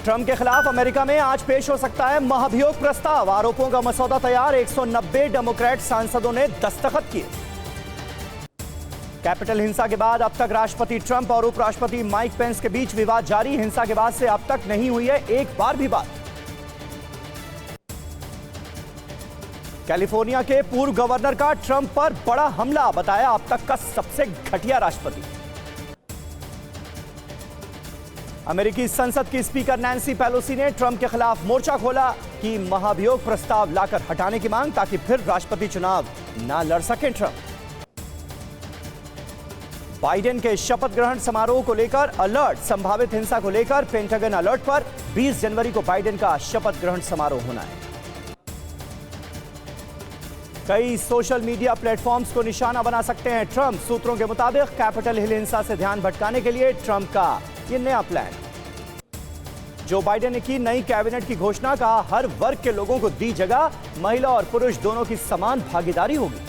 Trump के खिलाफ America में आज पेश हो सकता है महाभियोग प्रस्ताव। आरोपों का मसौदा तैयार, 190 डेमोक्रेट सांसदों ने दस्तखत किए। कैपिटल हिंसा के बाद अब तक राष्ट्रपति ट्रंप और उपराष्ट्रपति माइक पेंस के बीच विवाद जारी। हिंसा के बाद से अब तक नहीं हुई है एक बार भी बात। कैलिफोर्निया के पूर्व गवर्नर का ट्रंप पर बड़ा हमला, बताया अब तक का सबसे घटिया राष्ट्रपति। अमेरिकी संसद की स्पीकर नैन्सी पेलोसी ने ट्रंप के खिलाफ मोर्चा खोला कि महाभियोग प्रस्ताव लाकर हटाने की मांग, ताकि फिर राष्ट्रपति चुनाव ना लड़ सकें ट्रंप। बाइडेन के शपथ ग्रहण समारोह को लेकर अलर्ट, संभावित हिंसा को लेकर पेंटागन अलर्ट पर। 20 जनवरी को बाइडेन का शपथ ग्रहण समारोह होना है। कई सोशल मीडिया प्लेटफॉर्म्स को निशाना बना सकते हैं ट्रंप। सूत्रों के मुताबिक कैपिटल हिल हिंसा से ध्यान भटकाने के लिए ट्रंप का ये नया प्लान। जो बाइडेन ने की नई कैबिनेट की घोषणा, का हर वर्ग के लोगों को दी जगह, महिला और पुरुष दोनों की समान भागीदारी होगी।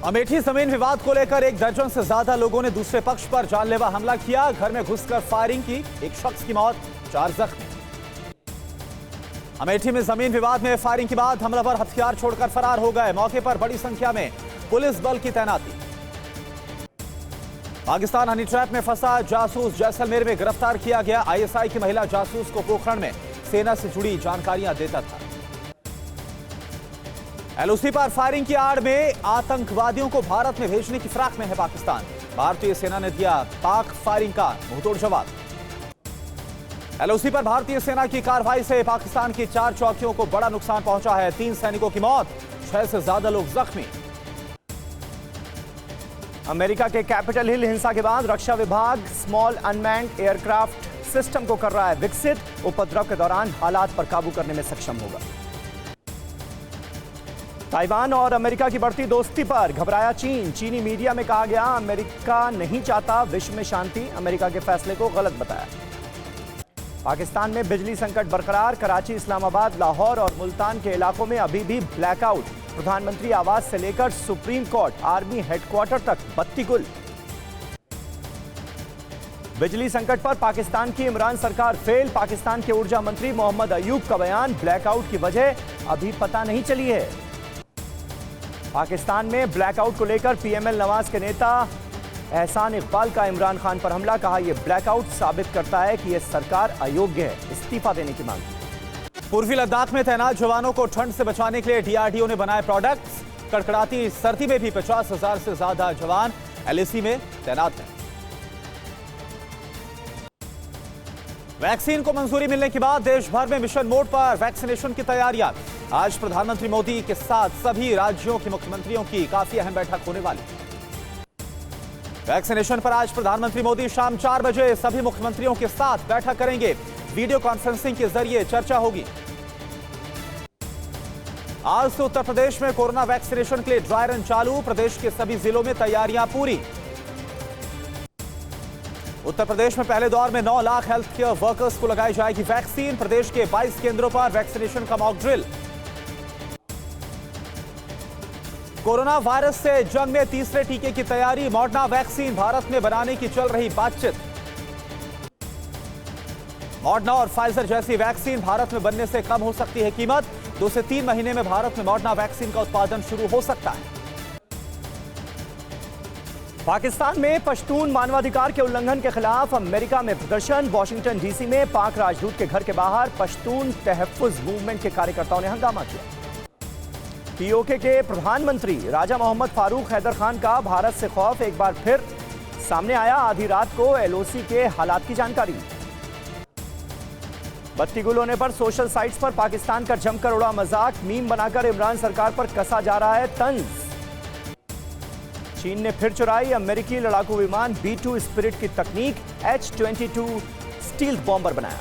अमेठी जमीन विवाद को लेकर 1 दर्जन से ज्यादा लोगों ने दूसरे पक्ष पर जानलेवा हमला किया। घर में घुसकर फायरिंग की, एक शख्स की मौत, 4 जख्मी। अमेठी में जमीन विवाद में फायरिंग के बाद हमलावर हथियार छोड़कर फरार हो गए। मौके पर बड़ी संख्या में पुलिस बल की तैनाती। पाकिस्तान हनी ट्रैप में फंसा जासूस जैसलमेर में गिरफ्तार किया गया। आईएसआई की महिला जासूस को पोखरण में सेना से जुड़ी जानकारियां देता था। एलओसी पर फायरिंग की आड़ में आतंकवादियों को भारत में भेजने की फिराक में है पाकिस्तान। भारतीय सेना ने दिया पाक फायरिंग का मुंहतोड़ जवाब। एलओसी पर भारतीय सेना की कार्रवाई से पाकिस्तान की 4 चौकियों को बड़ा नुकसान पहुंचा है। 3 सैनिकों की मौत, 6 से ज्यादा लोग जख्मी। अमेरिका के कैपिटल हिल हिंसा के बाद रक्षा विभाग स्मॉल अनमैन्ड एयरक्राफ्ट सिस्टम को कर रहा है विकसित। उपद्रव के दौरान हालात पर काबू करने में सक्षम होगा। ताइवान और अमेरिका की बढ़ती दोस्ती पर घबराया चीन। चीनी मीडिया में कहा गया, अमेरिका नहीं चाहता विश्व में शांति। अमेरिका के फैसले को गलत बताया। पाकिस्तान में बिजली संकट बरकरार। कराची, इस्लामाबाद, लाहौर और मुल्तान के इलाकों में अभी भी ब्लैकआउट। प्रधानमंत्री आवास से लेकर सुप्रीम कोर्ट, आर्मी हेडक्वार्टर तक बत्ती गुल। बिजली संकट पर पाकिस्तान की इमरान सरकार फेल। पाकिस्तान के ऊर्जा मंत्री मोहम्मद अयूब का बयान, ब्लैकआउट की वजह अभी पता नहीं चली है। पाकिस्तान में ब्लैकआउट को लेकर पीएमएल नवाज के नेता एहसान इकबाल का इमरान खान पर हमला। कहा, यह ब्लैकआउट साबित करता है कि यह सरकार अयोग्य है, इस्तीफा देने की मांग। पूर्वी लद्दाख में तैनात जवानों को ठंड से बचाने के लिए डीआरडीओ ने बनाए प्रोडक्ट्स। कड़कड़ाती सर्दी में भी 50,000 से ज्यादा जवान एलएसी में तैनात हैं। वैक्सीन को मंजूरी मिलने के बाद देश भर में मिशन मोड पर वैक्सीनेशन की तैयारियां। आज प्रधानमंत्री मोदी के साथ सभी राज्यों के मुख्यमंत्रियों की काफी अहम बैठक होने वाली। वैक्सीनेशन पर आज प्रधानमंत्री मोदी शाम 4 बजे सभी मुख्यमंत्रियों के साथ बैठक करेंगे। वीडियो कॉन्फ्रेंसिंग के जरिए चर्चा होगी। आज से उत्तर प्रदेश में कोरोना वैक्सीनेशन के लिए ड्राई रन चालू। प्रदेश के सभी जिलों में तैयारियां पूरी। उत्तर प्रदेश में पहले दौर में 9 लाख हेल्थ केयर वर्कर्स को लगाई जाएगी वैक्सीन। प्रदेश के 22 केंद्रों पर वैक्सीनेशन का मॉक ड्रिल। कोरोना वायरस से जंग में तीसरे टीके की तैयारी। मॉडर्ना वैक्सीन भारत में बनाने की चल रही बातचीत। मॉडर्ना और फाइजर जैसी वैक्सीन भारत में बनने से कम हो सकती है कीमत। 2 से 3 महीने में भारत में मॉडर्ना वैक्सीन का उत्पादन शुरू हो सकता है। पाकिस्तान में पश्तून मानवाधिकार के उल्लंघन के खिलाफ अमेरिका में प्रदर्शन। वॉशिंगटन डीसी में पाक राजदूत के घर के बाहर पश्तून तहफ्फुज मूवमेंट के कार्यकर्ताओं ने हंगामा किया। पीओके के प्रधानमंत्री राजा मोहम्मद फारूक हैदर खान का भारत से खौफ एक बार फिर सामने आया। आधी रात को एलओसी के हालात की जानकारी। बत्ती गुल होने पर सोशल साइट्स पर पाकिस्तान का जमकर उड़ा मजाक। मीम बनाकर इमरान सरकार पर कसा जा रहा है तंज। चीन ने फिर चुराई अमेरिकी लड़ाकू विमान B-2 स्पिरिट की तकनीक। H-22 स्टील्थ बॉम्बर बनाया।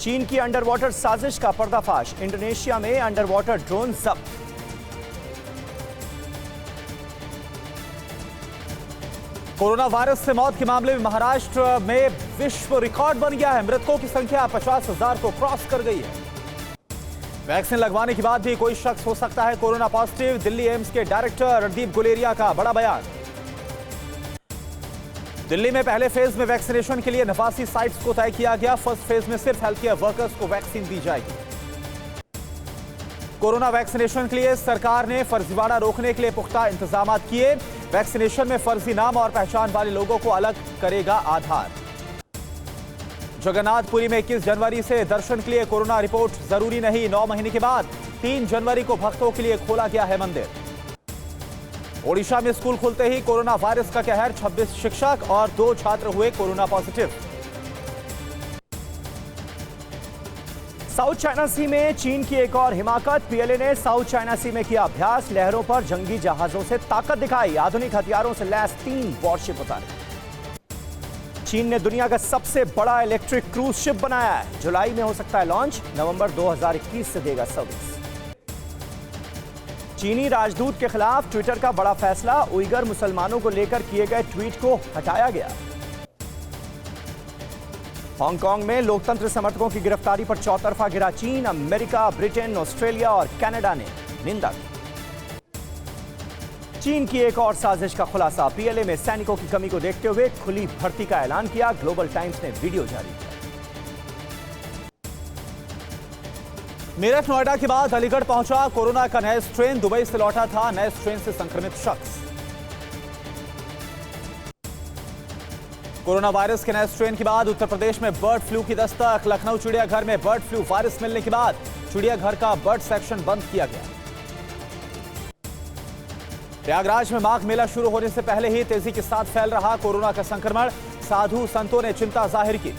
चीन की अंडर वाटर साजिश का पर्दाफाश। इंडोनेशिया में अंडर वाटर ड्रोन जब्त। कोरोना वायरस से मौत के मामले में महाराष्ट्र में विश्व रिकॉर्ड बन गया है। मृतकों की संख्या 50,000 को क्रॉस कर गई है। वैक्सीन लगवाने के बाद भी कोई शख्स हो सकता है कोरोना पॉजिटिव। दिल्ली एम्स के डायरेक्टर रणदीप गुलेरिया का बड़ा बयान। दिल्ली में पहले फेज में वैक्सीनेशन के लिए 89 साइट्स को तय किया गया। फर्स्ट फेज में सिर्फ हेल्थ केयर वर्कर्स को वैक्सीन दी जाएगी। कोरोना वैक्सीनेशन के लिए सरकार ने फर्जीवाड़ा रोकने के लिए पुख्ता इंतजाम किए। वैक्सीनेशन में फर्जी नाम और पहचान वाले लोगों को अलग करेगा आधार। जगन्नाथपुरी में 21 जनवरी से दर्शन के लिए कोरोना रिपोर्ट जरूरी नहीं। 9 महीने के बाद 3 जनवरी को भक्तों के लिए खोला गया है मंदिर। ओडिशा में स्कूल खुलते ही कोरोना वायरस का कहर। 26 शिक्षक और 2 छात्र हुए कोरोना पॉजिटिव। साउथ चाइना सी में चीन की एक और हिमाकत। पीएलए ने साउथ चाइना सी में किया अभ्यास। लहरों पर जंगी जहाजों से ताकत दिखाई। आधुनिक हथियारों से लैस 3 वॉरशिप उतारे। चीन ने दुनिया का सबसे बड़ा इलेक्ट्रिक क्रूज शिप बनाया है। जुलाई में हो सकता है लॉन्च। नवंबर 2021 से देगा सर्विस। चीनी राजदूत के खिलाफ ट्विटर का बड़ा फैसला। उइगर मुसलमानों को लेकर किए गए ट्वीट को हटाया गया। हांगकांग में लोकतंत्र समर्थकों की गिरफ्तारी पर चौतरफा गिरा चीन। अमेरिका, ब्रिटेन, ऑस्ट्रेलिया और कनाडा ने निंदा की। चीन की एक और साजिश का खुलासा। पीएलए में सैनिकों की कमी को देखते हुए खुली भर्ती का ऐलान किया। ग्लोबल टाइम्स ने वीडियो जारी किया। मेरठ नोएडा के बाद अलीगढ़ पहुंचा कोरोना का नया स्ट्रेन। दुबई से लौटा था नए स्ट्रेन से संक्रमित शख्स। कोरोना वायरस के नए स्ट्रेन के बाद उत्तर प्रदेश में बर्ड फ्लू की दस्तक। लखनऊ चिड़ियाघर में बर्ड फ्लू वायरस मिलने के बाद चिड़ियाघर का बर्ड सेक्शन बंद किया गया। प्रयागराज में माघ मेला शुरू होने से पहले ही तेजी के साथ फैल रहा कोरोना का संक्रमण। साधु संतों ने चिंता जाहिर की।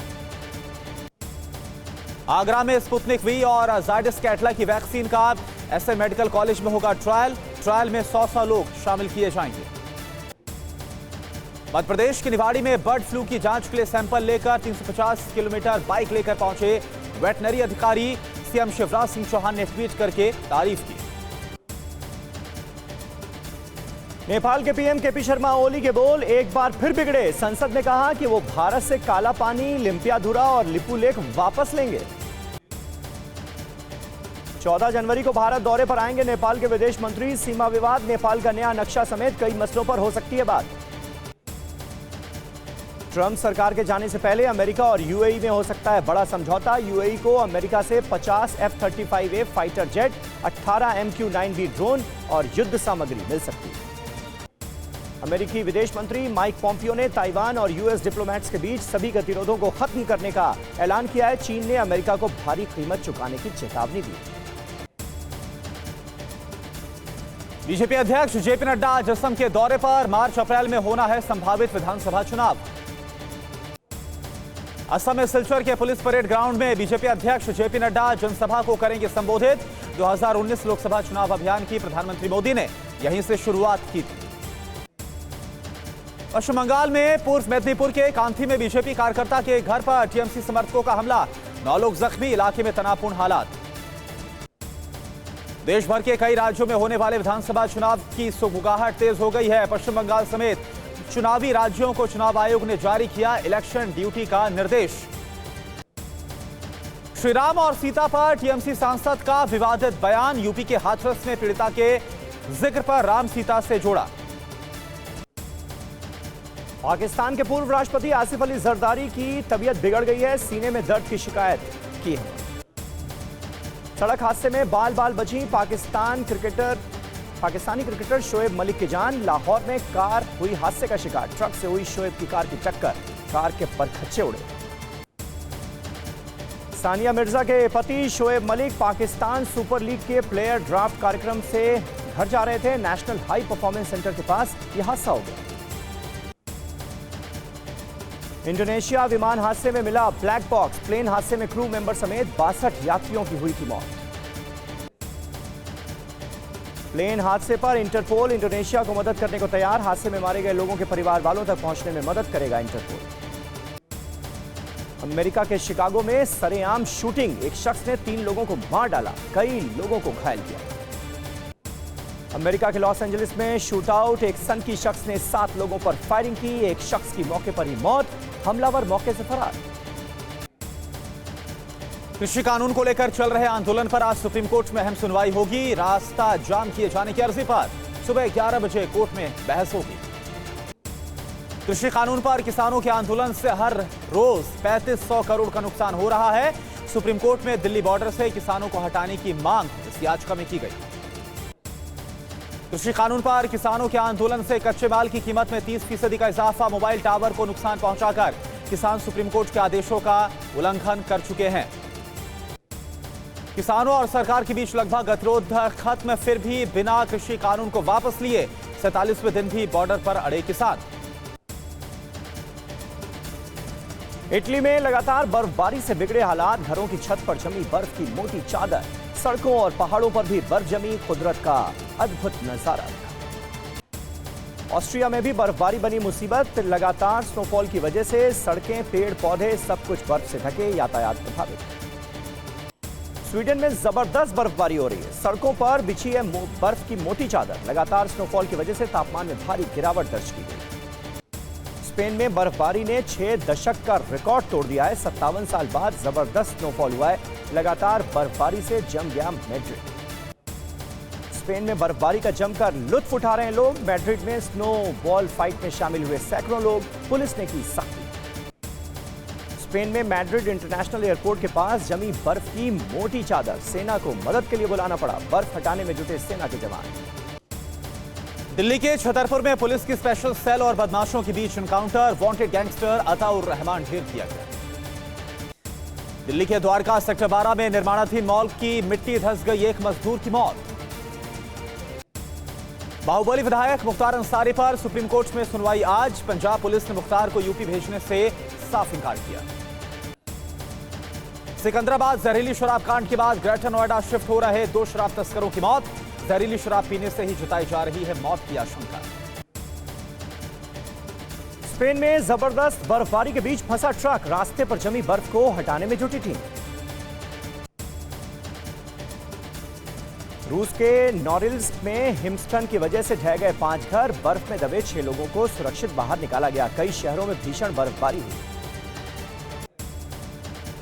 आगरा में स्पुतनिक वी और जायडस कैटला की वैक्सीन का एसएम मेडिकल कॉलेज में होगा ट्रायल में 100 लोग शामिल किए जाएंगे। मध्य प्रदेश के निवाड़ी में बर्ड फ्लू की जांच के लिए सैंपल लेकर 350 किलोमीटर बाइक लेकर पहुंचे वेटनरी अधिकारी। सीएम शिवराज सिंह चौहान ने ट्वीट करके तारीफ की। नेपाल के पीएम केपी शर्मा ओली के बोल एक बार फिर बिगड़े। संसद ने कहा कि वो भारत से काला पानी, लिम्पियाधुरा और लिपू लेक वापस लेंगे। 14 जनवरी को भारत दौरे पर आएंगे नेपाल के विदेश मंत्री। सीमा विवाद, नेपाल का नया नक्शा समेत कई मसलों पर हो सकती है बात। ट्रंप सरकार के जाने से पहले अमेरिका और यूएई में हो सकता है बड़ा समझौता। यूएई को अमेरिका से 50 F-35A fighter jet, 18 MQ-9B drone और युद्ध सामग्री मिल सकती है। अमेरिकी विदेश मंत्री माइक पॉम्पियो ने ताइवान और यूएस डिप्लोमेट्स के बीच सभी गतिरोधों को खत्म करने का ऐलान किया है। चीन ने अमेरिका को भारी कीमत चुकाने की चेतावनी दी। बीजेपी अध्यक्ष जेपी नड्डा आज असम के दौरे पर। मार्च अप्रैल में होना है संभावित विधानसभा चुनाव। असम में सिलचर के पुलिस परेड ग्राउंड में बीजेपी अध्यक्ष जेपी नड्डा जनसभा को करेंगे संबोधित। 2019 लोकसभा चुनाव अभियान की प्रधानमंत्री मोदी ने यहीं से शुरुआत की थी। पश्चिम बंगाल में पूर्व मेदिनीपुर के कांथी में बीजेपी कार्यकर्ता के घर पर टीएमसी समर्थकों का हमला। 9 लोग जख्मी। इलाके में तनावपूर्ण हालात। देश भर के कई राज्यों में होने वाले विधानसभा चुनाव की सुगबुगाहट तेज हो गई है। पश्चिम बंगाल समेत चुनावी राज्यों को चुनाव आयोग ने जारी किया इलेक्शन ड्यूटी का निर्देश। श्री राम और सीता पर टीएमसी सांसद का विवादित बयान। यूपी के हाथरस में पीड़िता के जिक्र पर राम सीता से जोड़ा। पाकिस्तान के पूर्व राष्ट्रपति आसिफ अली जरदारी की तबीयत बिगड़ गई है। सीने में दर्द की शिकायत की है। सड़क हादसे में बाल बाल बची पाकिस्तानी क्रिकेटर शोएब मलिक की जान। लाहौर में कार हुई हादसे का शिकार। ट्रक से हुई शोएब की कार की टक्कर। कार के परखच्चे उड़े। सानिया मिर्जा के पति शोएब मलिक पाकिस्तान सुपर लीग के प्लेयर ड्राफ्ट कार्यक्रम से घर जा रहे थे। नेशनल हाई परफॉर्मेंस सेंटर के पास यह हादसा हो गया। इंडोनेशिया विमान हादसे में मिला ब्लैक बॉक्स। प्लेन हादसे में क्रू मेंबर समेत 62 यात्रियों की हुई थी मौत। प्लेन हादसे पर इंटरपोल इंडोनेशिया को मदद करने को तैयार। हादसे में मारे गए लोगों के परिवार वालों तक पहुंचने में मदद करेगा इंटरपोल। अमेरिका के शिकागो में सरेआम शूटिंग। एक शख्स ने 3 लोगों को मार डाला, कई लोगों को घायल किया। अमेरिका के लॉस एंजलिस में शूटआउट। एक सनकी शख्स ने 7 लोगों पर फायरिंग की। एक शख्स की मौके पर ही मौत। हमलावर मौके से फरार। कृषि कानून को लेकर चल रहे आंदोलन पर आज सुप्रीम कोर्ट में अहम सुनवाई होगी। रास्ता जाम किए जाने की अर्जी पर सुबह 11 बजे कोर्ट में बहस होगी। कृषि कानून पर किसानों के आंदोलन से हर रोज 3500 करोड़ का नुकसान हो रहा है। सुप्रीम कोर्ट में दिल्ली बॉर्डर से किसानों को हटाने की मांग इस याचिका में की गई। कृषि कानून पर किसानों के आंदोलन से कच्चे माल की कीमत में 30% का इजाफा, मोबाइल टावर को नुकसान पहुंचाकर किसान सुप्रीम कोर्ट के आदेशों का उल्लंघन कर चुके हैं। किसानों और सरकार के बीच लगभग गतिरोध खत्म, फिर भी बिना कृषि कानून को वापस लिए 47वें दिन भी बॉर्डर पर अड़े किसान। इटली में लगातार बर्फबारी से बिगड़े हालात, घरों की छत पर जमी बर्फ की मोटी चादर, सड़कों और पहाड़ों पर भी बर्फ जमी, कुदरत का अद्भुत नजारा। ऑस्ट्रिया में भी बर्फबारी बनी मुसीबत, लगातार स्नोफॉल की वजह से सड़कें, पेड़ पौधे सब कुछ बर्फ से ढके, यातायात प्रभावित। स्वीडन में जबरदस्त बर्फबारी हो रही है, सड़कों पर बिछी है बर्फ की मोटी चादर, लगातार स्नोफॉल की वजह से तापमान में भारी गिरावट दर्ज की गई। स्पेन में बर्फबारी ने 6 दशक का रिकॉर्ड तोड़ दिया है, 57 साल बाद जबरदस्त स्नोफॉल हुआ है, लगातार बर्फबारी से जम गया मैड्रिड। स्पेन में बर्फबारी का जमकर लुत्फ उठा रहे हैं लोग, मैड्रिड में स्नो बॉल फाइट में शामिल हुए सैकड़ों लोग, पुलिस ने की सख्ती। स्पेन में मैड्रिड इंटरनेशनल एयरपोर्ट के पास जमी बर्फ की मोटी चादर, सेना को मदद के लिए बुलाना पड़ा, बर्फ हटाने में जुटे सेना के जवान। दिल्ली के छतरपुर में पुलिस की स्पेशल सेल और बदमाशों के बीच encounter, wanted gangster Ataur Rahman ढेर किया गया। दिल्ली के द्वारका सेक्टर 12 में निर्माणाधीन मॉल की मिट्टी धंस गई, एक मजदूर की मौत। बाहुबली विधायक मुख्तार अंसारी पर सुप्रीम कोर्ट में सुनवाई आज, पंजाब पुलिस ने मुख्तार को यूपी भेजने से साफ इनकार किया। सिकंदराबाद जहरीली शराब कांड के बाद ग्रेटर नोएडा शिफ्ट हो रहे 2 शराब तस्करों की मौत, जहरीली शराब पीने से ही जताई जा रही है मौत की आशंका। स्पेन में जबरदस्त बर्फबारी के बीच फंसा ट्रक, रास्ते पर जमी बर्फ को हटाने में जुटी टीम। रूस के नॉरिल्स्क में हिमस्खलन की वजह से ढह गए 5 घर, बर्फ में दबे 6 लोगों को सुरक्षित बाहर निकाला गया, कई शहरों में भीषण बर्फबारी हुई।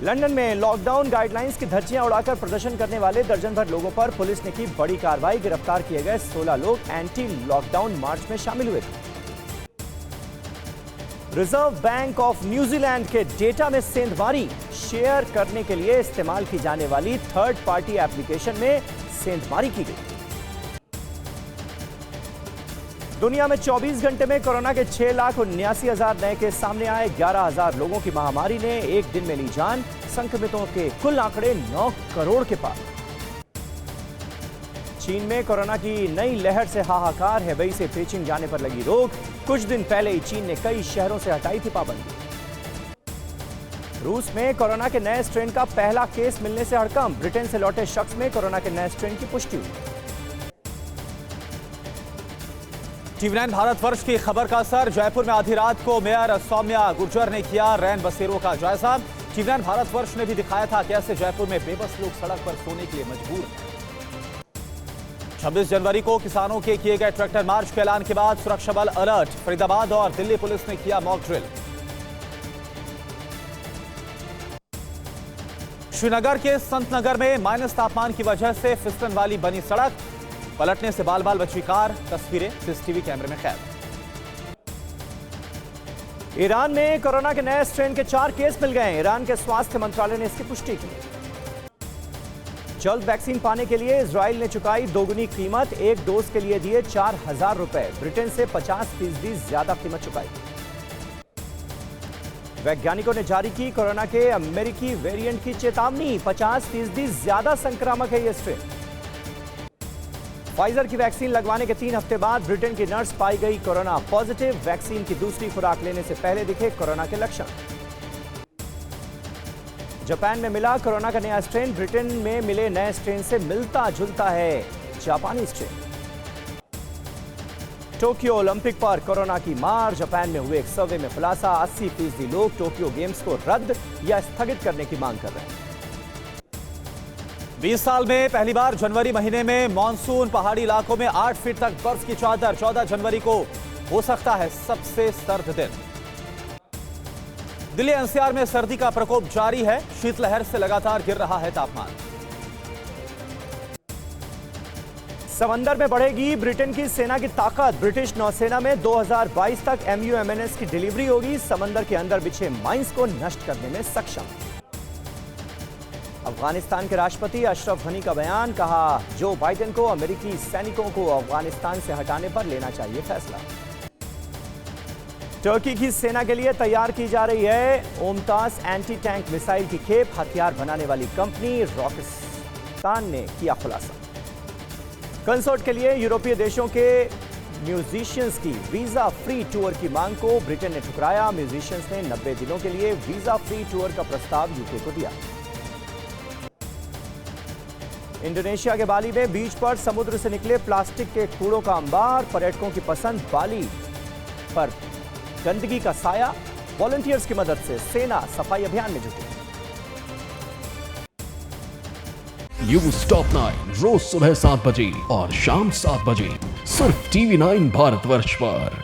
लंदन में लॉकडाउन गाइडलाइंस की धज्जियां उड़ाकर प्रदर्शन करने वाले दर्जन भर लोगों पर पुलिस ने की बड़ी कार्रवाई, गिरफ्तार किए गए 16 लोग एंटी लॉकडाउन मार्च में शामिल हुए थे। रिजर्व बैंक ऑफ न्यूजीलैंड के डेटा में सेंधमारी, शेयर करने के लिए इस्तेमाल की जाने वाली थर्ड पार्टी एप्लीकेशन में सेंधमारी की गई। दुनिया में 24 घंटे में कोरोना के 6,79,000 नए केस सामने आए, 11,000 लोगों की महामारी ने एक दिन में ली जान, संक्रमितों के कुल आंकड़े 9 करोड़ के पार। चीन में कोरोना की नई लहर से हाहाकार, हेबेई से पेचिंग जाने पर लगी रोक, कुछ दिन पहले ही चीन ने कई शहरों से हटाई थी पाबंदी। रूस में कोरोना के नए स्ट्रेन का पहला केस मिलने से हड़कंप, ब्रिटेन से लौटे शख्स में कोरोना के नए स्ट्रेन की पुष्टि हुई। टीवी9 भारतवर्ष की खबर का असर, जयपुर में आधी रात को मेयर सौम्या गुर्जर ने किया रैन बसेरों का जायजा। टीवी9 भारतवर्ष ने भी दिखाया था कैसे जयपुर में बेबस लोग सड़क पर सोने के लिए मजबूर हैं। 26 जनवरी को किसानों के किए गए ट्रैक्टर मार्च के ऐलान के बाद सुरक्षा बल अलर्ट, फरीदाबाद और दिल्ली पुलिस ने किया मॉक ड्रिल। श्रीनगर के संतनगर में माइनस तापमान की वजह से फिसलन वाली बनी सड़क, पलटने से बाल बाल बची कार, तस्वीरें सीसीटीवी कैमरे में कैद। ईरान में कोरोना के नए स्ट्रेन के 4 केस मिल गए, ईरान के स्वास्थ्य मंत्रालय ने इसकी पुष्टि की। जल्द वैक्सीन पाने के लिए इजराइल ने चुकाई दोगुनी कीमत, एक डोज के लिए दिए 4,000 रुपए, ब्रिटेन से 50% ज्यादा कीमत चुकाई। वैज्ञानिकों ने जारी की कोरोना के अमेरिकी वेरिएंट की चेतावनी, 50% ज्यादा संक्रामक है यह स्ट्रेन। फाइजर की वैक्सीन लगवाने के 3 हफ्ते बाद ब्रिटेन की नर्स पाई गई कोरोना पॉजिटिव, वैक्सीन की दूसरी खुराक लेने से पहले दिखे कोरोना के लक्षण। जापान में मिला कोरोना का नया स्ट्रेन, ब्रिटेन में मिले नए स्ट्रेन से मिलता जुलता है जापानी स्ट्रेन। टोक्यो ओलंपिक पर कोरोना की मार, जापान में हुए एक सर्वे में खुलासा, 80% लोग टोक्यो गेम्स को रद्द या स्थगित करने की मांग कर रहे हैं। 20 साल में पहली बार जनवरी महीने में मानसून, पहाड़ी इलाकों में 8 फीट तक बर्फ की चादर, 14 जनवरी को हो सकता है सबसे सर्द दिन। दिल्ली एनसीआर में सर्दी का प्रकोप जारी है, शीतलहर से लगातार गिर रहा है तापमान। समंदर में बढ़ेगी ब्रिटेन की सेना की ताकत। ब्रिटिश नौसेना में 2022 तक MUMNS की डिलीवरी होगी। समंदर के अंदर बिछे माइंस को नष्ट करने में सक्षम। अफगानिस्तान के राष्ट्रपति अशरफ गनी का बयान, कहा जो बाइडेन को अमेरिकी सैनिकों को अफगानिस्तान से हटाने पर लेना चाहिए फैसला। तुर्की की सेना के लिए तैयार की जा रही है ओमतास एंटी टैंक मिसाइल की खेप। हथियार बनाने वाली कंपनी रॉकेस्तान ने किया खुलासा। कंसर्ट के लिए यूरोपीय देशों के म्यूजिशियंस की वीजा फ्री टूर की मांग को ब्रिटेन ने ठुकराया। म्यूजिशियंस ने 90 दिनों के लिए वीजा फ्री टूर का प्रस्ताव यूके को दिया। इंडोनेशिया के बाली में बीच पर समुद्र से निकले प्लास्टिक के कूड़ों का अंबार। पर्यटकों की पसंद बाली पर गंदगी का साया। वॉलंटियर्स की मदद से सेना सफाई अभियान में जुटी। न्यूज़ टॉप 9 रोज सुबह 7 बजे और शाम 7 बजे सिर्फ TV9 भारतवर्ष पर।